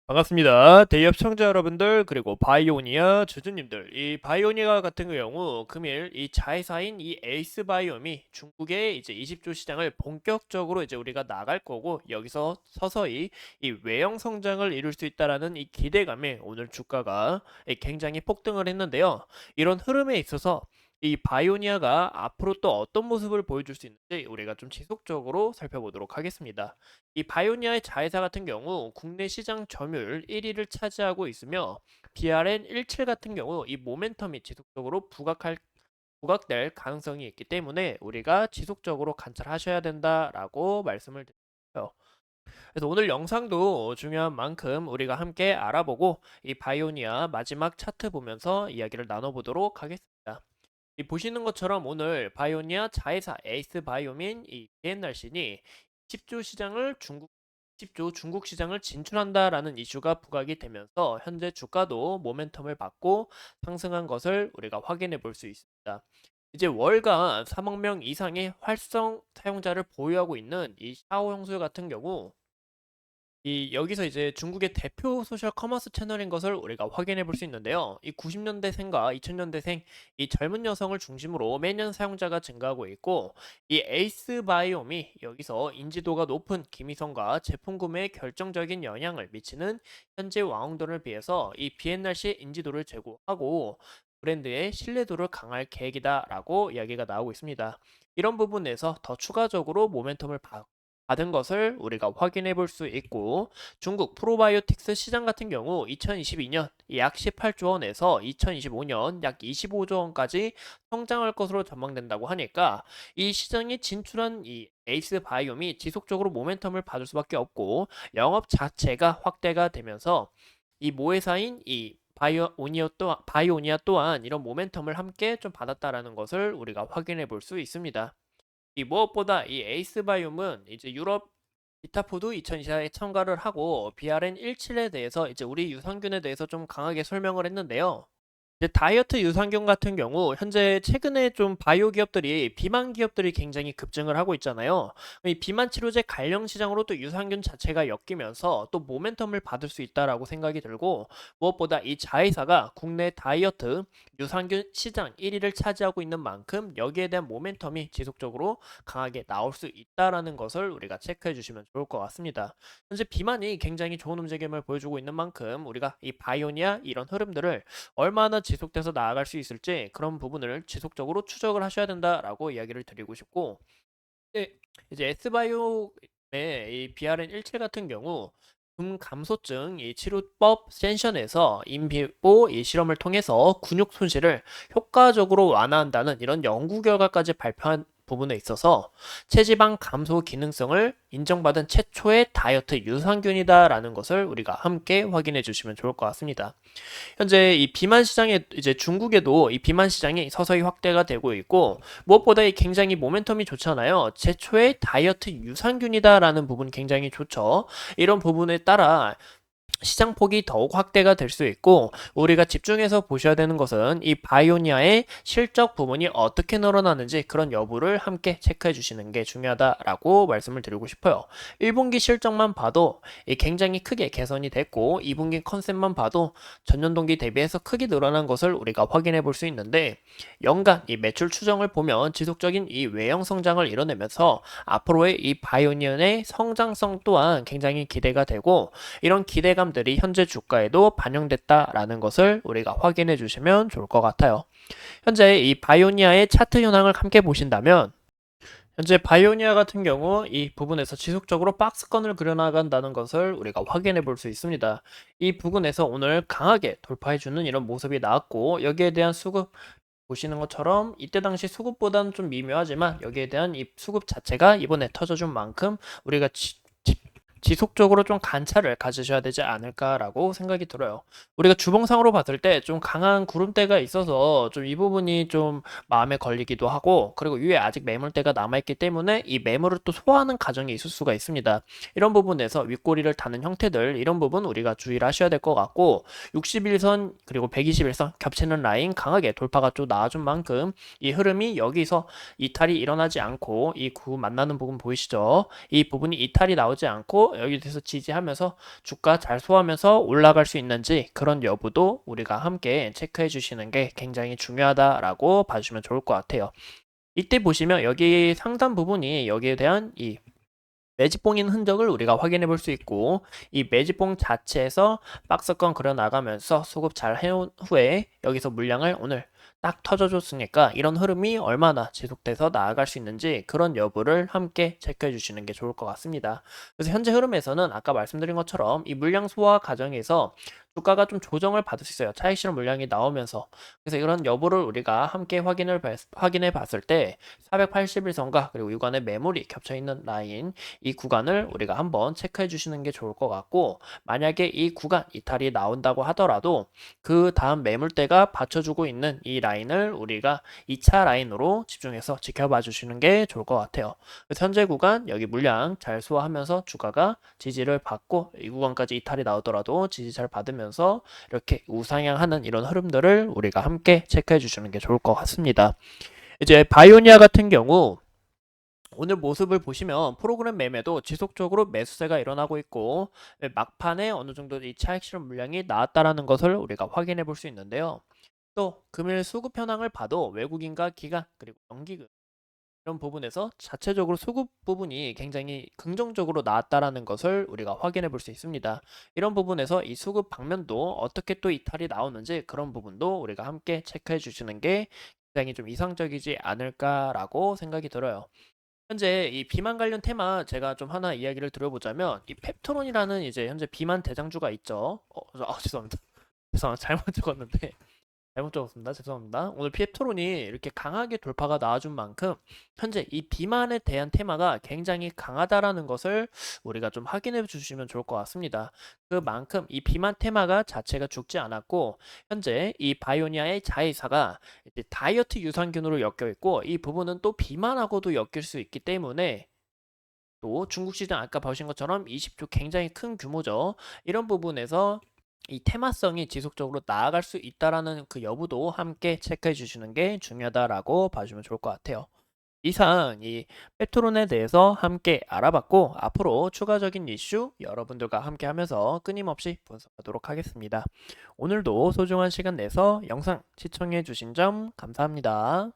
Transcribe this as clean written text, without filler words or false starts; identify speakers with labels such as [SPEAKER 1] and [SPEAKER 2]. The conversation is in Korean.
[SPEAKER 1] 반갑습니다. 대기업 시청자 여러분들 그리고 바이오니아 주주님들, 이 바이오니아 같은 경우 금일 이 자회사인 이 에이스 바이옴이 중국의 이제 20조 시장을 본격적으로 이제 우리가 나갈 거고, 여기서 서서히 이 외형 성장을 이룰 수 있다라는 이 기대감에 오늘 주가가 굉장히 폭등을 했는데요. 이런 흐름에 있어서 이 바이오니아가 앞으로 또 어떤 모습을 보여줄 수 있는지 우리가 좀 지속적으로 살펴보도록 하겠습니다. 이 바이오니아의 자회사 같은 경우 국내 시장 점유율 1위를 차지하고 있으며, BRN 17 같은 경우 이 모멘텀이 지속적으로 부각될 가능성이 있기 때문에 우리가 지속적으로 관찰하셔야 된다라고 말씀을 드려요. 그래서 오늘 영상도 중요한 만큼 우리가 함께 알아보고 이 바이오니아 마지막 차트 보면서 이야기를 나눠보도록 하겠습니다. 이 보시는 것처럼 오늘 바이오니아 자회사 에이스 바이오민 이 비엔날신이 10조 시장을 중국 10조 중국 시장을 진출한다라는 이슈가 부각이 되면서 현재 주가도 모멘텀을 받고 상승한 것을 우리가 확인해 볼 수 있습니다. 이제 월간 3억 명 이상의 활성 사용자를 보유하고 있는 이 샤오 형수 같은 경우, 이 여기서 이제 중국의 대표 소셜 커머스 채널인 것을 우리가 확인해 볼 수 있는데요. 이 90년대생과 2000년대생 이 젊은 여성을 중심으로 매년 사용자가 증가하고 있고, 이 에이스 바이옴이 여기서 인지도가 높은 기미성과 제품 구매에 결정적인 영향을 미치는 현재 왕홍돈을 비해서 이 비엔날시 인지도를 제고하고 브랜드의 신뢰도를 강할 계획이다라고 이야기가 나오고 있습니다. 이런 부분에서 더 추가적으로 모멘텀을 받은 것을 우리가 확인해 볼 수 있고, 중국 프로바이오틱스 시장 같은 경우 2022년 약 18조 원에서 2025년 약 25조 원까지 성장할 것으로 전망된다고 하니까, 이 시장에 진출한 이 에이스 바이옴이 지속적으로 모멘텀을 받을 수밖에 없고, 영업 자체가 확대가 되면서 이 모회사인 이 바이오니아 또한 이런 모멘텀을 함께 좀 받았다라는 것을 우리가 확인해 볼 수 있습니다. 이 무엇보다 이 에이스바이옴은 이제 유럽 비타포드 2024에 참가를 하고 BRN 17에 대해서 이제 우리 유산균에 대해서 좀 강하게 설명을 했는데요. 이제 다이어트 유산균 같은 경우 현재 최근에 좀 바이오 기업들이 비만 기업들이 굉장히 급증을 하고 있잖아요. 이 비만 치료제 관련 시장으로 또 유산균 자체가 엮이면서 또 모멘텀을 받을 수 있다라고 생각이 들고, 무엇보다 이 자회사가 국내 다이어트 유산균 시장 1위를 차지하고 있는 만큼 여기에 대한 모멘텀이 지속적으로 강하게 나올 수 있다라는 것을 우리가 체크해 주시면 좋을 것 같습니다. 현재 비만이 굉장히 좋은 움직임을 보여주고 있는 만큼 우리가 이 바이오니아 이런 흐름들을 얼마나 지속돼서 나아갈 수 있을지, 그런 부분을 지속적으로 추적을 하셔야 된다라고 이야기를 드리고 싶고, 이제 S바이오의 이 BRN 17 같은 경우 감소증 이 치료법 센션에서 인비보 이 실험을 통해서 근육 손실을 효과적으로 완화한다는 이런 연구 결과까지 발표한 부분에 있어서 체지방 감소 기능성을 인정받은 최초의 다이어트 유산균이다라는 것을 우리가 함께 확인해 주시면 좋을 것 같습니다. 현재 이 비만 시장에 이제 중국에도 이 비만 시장이 서서히 확대가 되고 있고, 무엇보다 이 굉장히 모멘텀이 좋잖아요. 최초의 다이어트 유산균이다라는 부분 굉장히 좋죠. 이런 부분에 따라 시장 폭이 더욱 확대가 될 수 있고, 우리가 집중해서 보셔야 되는 것은 이 바이오니아의 실적 부분이 어떻게 늘어나는지 그런 여부를 함께 체크해 주시는 게 중요하다라고 말씀을 드리고 싶어요. 1분기 실적만 봐도 굉장히 크게 개선이 됐고, 2분기 컨셉만 봐도 전년 동기 대비해서 크게 늘어난 것을 우리가 확인해 볼 수 있는데, 연간 이 매출 추정을 보면 지속적인 이 외형 성장을 이뤄내면서 앞으로의 이 바이오니아의 성장성 또한 굉장히 기대가 되고, 이런 기대감들이 현재 주가에도 반영됐다라는 것을 우리가 확인해 주시면 좋을 것 같아요. 현재 이 바이오니아의 차트 현황을 함께 보신다면, 현재 바이오니아 같은 경우 이 부분에서 지속적으로 박스권을 그려나간다는 것을 우리가 확인해 볼 수 있습니다. 이 부분에서 오늘 강하게 돌파해주는 이런 모습이 나왔고, 여기에 대한 수급 보시는 것처럼 이때 당시 수급보다는 좀 미묘하지만 여기에 대한 이 수급 자체가 이번에 터져준 만큼 우리가 지속적으로 좀 관찰을 가지셔야 되지 않을까라고 생각이 들어요. 우리가 주봉상으로 봤을 때 좀 강한 구름대가 있어서 좀 이 부분이 좀 마음에 걸리기도 하고, 그리고 위에 아직 매물대가 남아있기 때문에 이 매물을 또 소화하는 과정이 있을 수가 있습니다. 이런 부분에서 윗꼬리를 다는 형태들, 이런 부분 우리가 주의를 하셔야 될 것 같고, 61선 그리고 121선 겹치는 라인 강하게 돌파가 좀 나와준 만큼 이 흐름이 여기서 이탈이 일어나지 않고, 이 구 만나는 부분 보이시죠? 이 부분이 이탈이 나오지 않고 여기 대해서 지지하면서 주가 잘 소화하면서 올라갈 수 있는지 그런 여부도 우리가 함께 체크해 주시는 게 굉장히 중요하다라고 봐주시면 좋을 것 같아요. 이때 보시면 여기 상단 부분이 여기에 대한 이 매집봉인 흔적을 우리가 확인해 볼 수 있고, 이 매집봉 자체에서 박스권 그려 나가면서 수급 잘 해온 후에 여기서 물량을 오늘 딱 터져줬으니까 이런 흐름이 얼마나 지속돼서 나아갈 수 있는지 그런 여부를 함께 체크해 주시는 게 좋을 것 같습니다. 그래서 현재 흐름에서는 아까 말씀드린 것처럼 이 물량 소화 과정에서 주가가 좀 조정을 받을 수 있어요. 차익 실현 물량이 나오면서. 그래서 이런 여부를 우리가 함께 확인해 봤을 때 481선과 그리고 유관의 매물이 겹쳐 있는 라인, 이 구간을 우리가 한번 체크해 주시는 게 좋을 것 같고, 만약에 이 구간 이탈이 나온다고 하더라도 그 다음 매물대가 받쳐주고 있는 이 라인을 우리가 2차 라인으로 집중해서 지켜봐 주시는 게 좋을 것 같아요. 그래서 현재 구간 여기 물량 잘 소화하면서 주가가 지지를 받고 이 구간까지 이탈이 나오더라도 지지 잘 받으면서 이렇게 우상향하는 이런 흐름들을 우리가 함께 체크해 주시는 게 좋을 것 같습니다. 이제 바이오니아 같은 경우 오늘 모습을 보시면 프로그램 매매도 지속적으로 매수세가 일어나고 있고, 막판에 어느 정도 이 차익 실현 물량이 나왔다라는 것을 우리가 확인해 볼 수 있는데요. 또 금일 수급 현황을 봐도 외국인과 기관 그리고 연기금 이런 부분에서 자체적으로 수급 부분이 굉장히 긍정적으로 나왔다라는 것을 우리가 확인해 볼 수 있습니다. 이런 부분에서 이 수급 방면도 어떻게 또 이탈이 나오는지 그런 부분도 우리가 함께 체크해 주시는 게 굉장히 좀 이상적이지 않을까라고 생각이 들어요. 현재 이 비만 관련 테마 제가 좀 하나 이야기를 드려보자면, 이 펩토론이라는 이제 현재 비만 대장주가 있죠. 죄송합니다. 죄송합니다. 잘못 적었는데 잘못 적었습니다. 죄송합니다. 오늘 피에트론이 이렇게 강하게 돌파가 나와준 만큼 현재 이 비만에 대한 테마가 굉장히 강하다라는 것을 우리가 좀 확인해 주시면 좋을 것 같습니다. 그만큼 이 비만 테마가 자체가 죽지 않았고, 현재 이 바이오니아의 자회사가 이제 다이어트 유산균으로 엮여 있고, 이 부분은 또 비만하고도 엮일 수 있기 때문에 또 중국 시장 아까 보신 것처럼 20조 굉장히 큰 규모죠. 이런 부분에서 이 테마성이 지속적으로 나아갈 수 있다라는 그 여부도 함께 체크해 주시는 게 중요하다라고 봐주면 좋을 것 같아요. 이상 이 페트론에 대해서 함께 알아봤고, 앞으로 추가적인 이슈 여러분들과 함께 하면서 끊임없이 분석하도록 하겠습니다. 오늘도 소중한 시간 내서 영상 시청해 주신 점 감사합니다.